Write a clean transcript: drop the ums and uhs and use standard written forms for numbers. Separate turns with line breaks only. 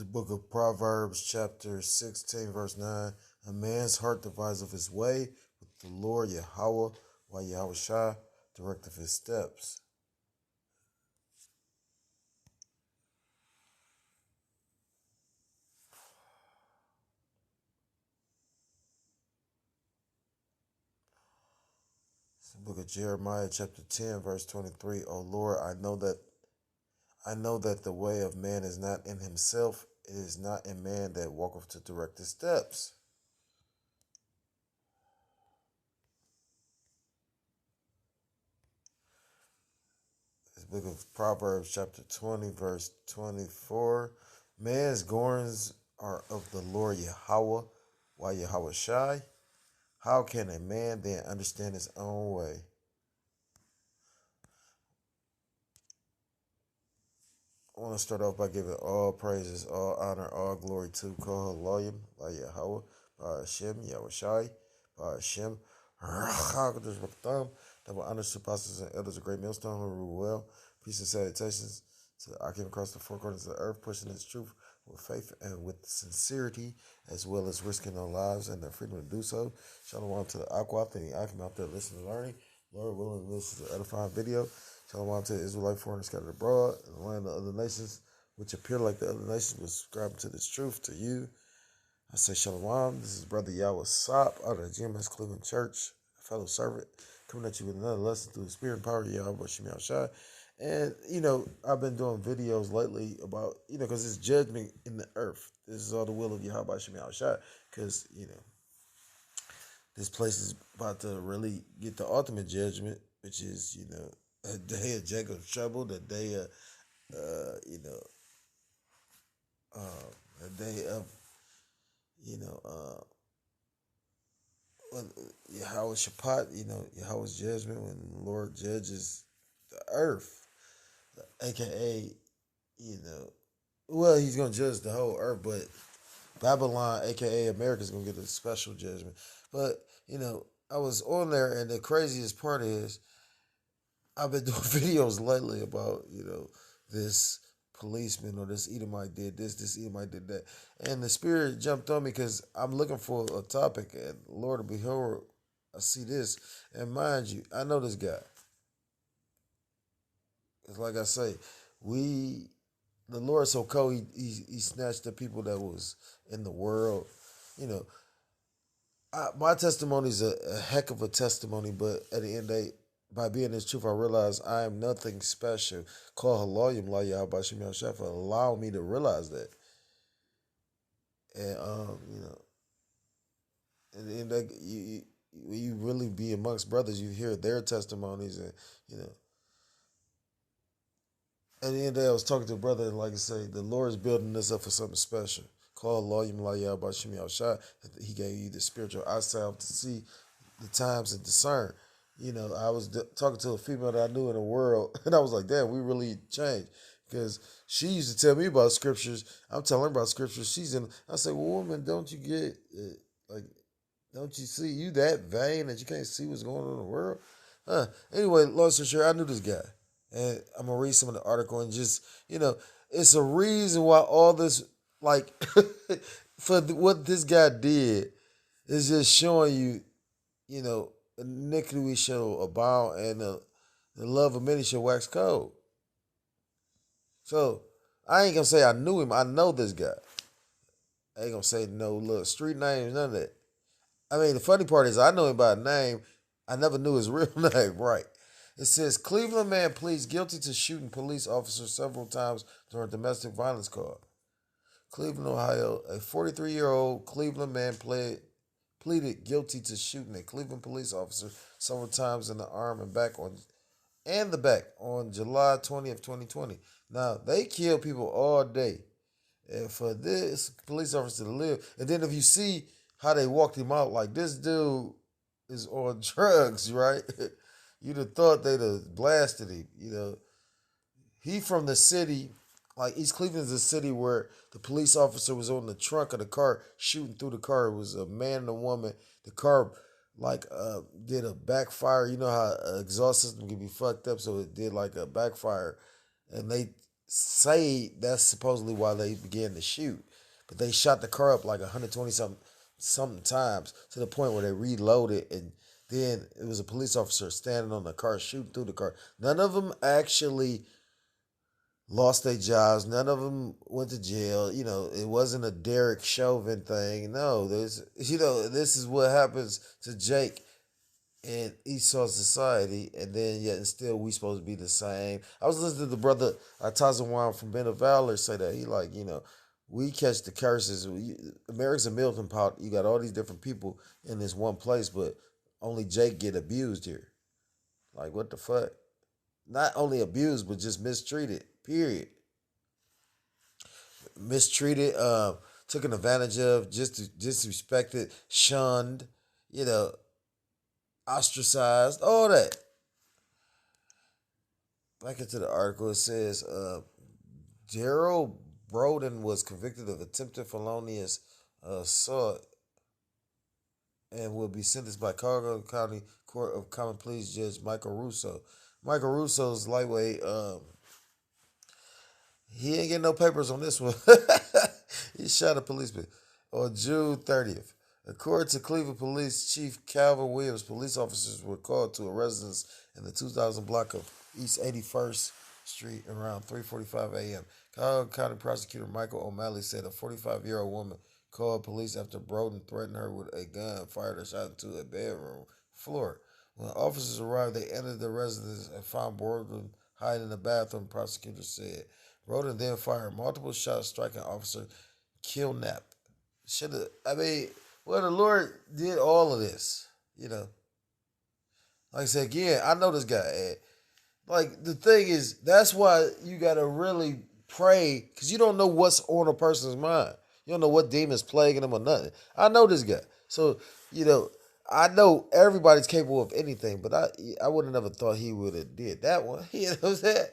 The book of Proverbs, chapter 16, verse 9. A man's heart deviseth his way with the Lord Yahweh, while Yahweh Shai directeth his steps. It's the book of Jeremiah, chapter 10, verse 23. O Lord, I know that the way of man is not in himself, it is not in man that walketh to direct his steps. This book of Proverbs, chapter 20, verse 24. Man's goings are of the Lord Yahweh, while Yahweh Shai. How can a man then understand his own way? I want to start off by giving all praises, all honor, all glory to Kohaloyim, by Yahweh, by Hashem, Yahweh Shai, by Hashem, Rachakadosh Baruch that will honor to apostles and elders of great millstone who rule well. Peace and salutations to I came across the four corners of the earth, pushing its truth with faith and with sincerity, as well as risking their lives and their freedom to do so. Shalom to the Aquath and the Akim out there listening and learning. Lord willing, this is an edifying video. Shalom to the Israelite foreigners scattered abroad in the land of other nations, which appear like the other nations, was subscribing to this truth to you. I say Shalom. This is Brother Yahweh Sop out of the GMS Cleveland Church, a fellow servant, coming at you with another lesson through the spirit and power of Yahweh Shemi Shai. And, I've been doing videos lately about, because it's judgment in the earth. This is all the will of Yahweh Shemi Shai. Because, this place is about to really get the ultimate judgment, which is, a day of Jacob's trouble, the day of, a day of, Yahweh Shabbat, Yahweh's judgment when the Lord judges the earth, aka, he's going to judge the whole earth, but Babylon, aka America, is going to get a special judgment. But, I was on there, and the craziest part is, I've been doing videos lately about, this policeman or this Edomite did this Edomite did that. And the spirit jumped on me because I'm looking for a topic, and Lord behold, I see this. And mind you, I know this guy. It's like I say, the Lord is so cold, he snatched the people that was in the world. My testimony is a heck of a testimony, but at the end of the day, by being this truth, I realize I am nothing special. Call Haloyim La Yahweh Shemi Shai for allowing me to realize that. And at the end of the day, you really be amongst brothers, you hear their testimonies, and at the end of the day, I was talking to a brother, and like I say, the Lord is building this up for something special. Call Haloyim La Yahweh Shemi Shai. He gave you the spiritual eyesight to see the times and discern. I was talking to a female that I knew in the world, and I was like, damn, we really changed. Because she used to tell me about scriptures. I'm telling her about scriptures. I said, well, woman, don't you get, don't you see you that vain that you can't see what's going on in the world? Anyway, long story short, I knew this guy. And I'm going to read some of the article and just, it's a reason why all this, what this guy did is just showing you, iniquity shall abound, and the love of many shall wax cold. So I ain't gonna say I knew him. I know this guy. I ain't gonna say no look street names, none of that. I mean, the funny part is I know him by name. I never knew his real name. Right. It says Cleveland man pleads guilty to shooting police officer several times during domestic violence call. Cleveland, Ohio, a 43-year-old Cleveland man pleaded guilty to shooting a Cleveland police officer several times in the arm and back on July 20th, 2020. Now, they kill people all day. And for this police officer to live, and then if you see how they walked him out, like this dude is on drugs, right? You'd have thought they'd have blasted him, He from the city, like East Cleveland is a city where the police officer was on the trunk of the car shooting through the car. It was a man and a woman. The car did a backfire. You know how an exhaust system can be fucked up, so it did like a backfire. And they say that's supposedly why they began to shoot. But they shot the car up like 120 something times to the point where they reloaded, and then it was a police officer standing on the car shooting through the car. None of them actually lost their jobs. None of them went to jail. It wasn't a Derek Chauvin thing. No, this is what happens to Jake in Esau society, and then yet and still we supposed to be the same. I was listening to the brother Atazawan from Ben of Valor say that he like, we catch the curses. America's a melting pot. You got all these different people in this one place, but only Jake get abused here. Like what the fuck? Not only abused, but just mistreated. Period. Mistreated, taken advantage of, just disrespected, shunned, you know, ostracized, all that. Back into the article, it says Daryl Broden was convicted of attempted felonious assault and will be sentenced by Cargo County Court of Common Pleas Judge Michael Russo. Michael Russo's lightweight. He ain't getting no papers on this one. He shot a policeman on June 30th. According to Cleveland Police Chief Calvin Williams, police officers were called to a residence in the 2000 block of East 81st Street around 3:45 a.m. Cuyahoga County Prosecutor Michael O'Malley said a 45-year-old woman called police after Broden threatened her with a gun, fired a shot into a bedroom floor. When officers arrived, they entered the residence and found Broden hiding in the bathroom, prosecutors said. Broden then fired multiple shots, striking officer kidnapped. The Lord did all of this, Like I said, again, I know this guy, Ed. Like, the thing is, that's why you got to really pray, because you don't know what's on a person's mind. You don't know what demon's plaguing them or nothing. I know this guy. So, I know everybody's capable of anything, but I would have never thought he would have did that one. You know what I'm saying?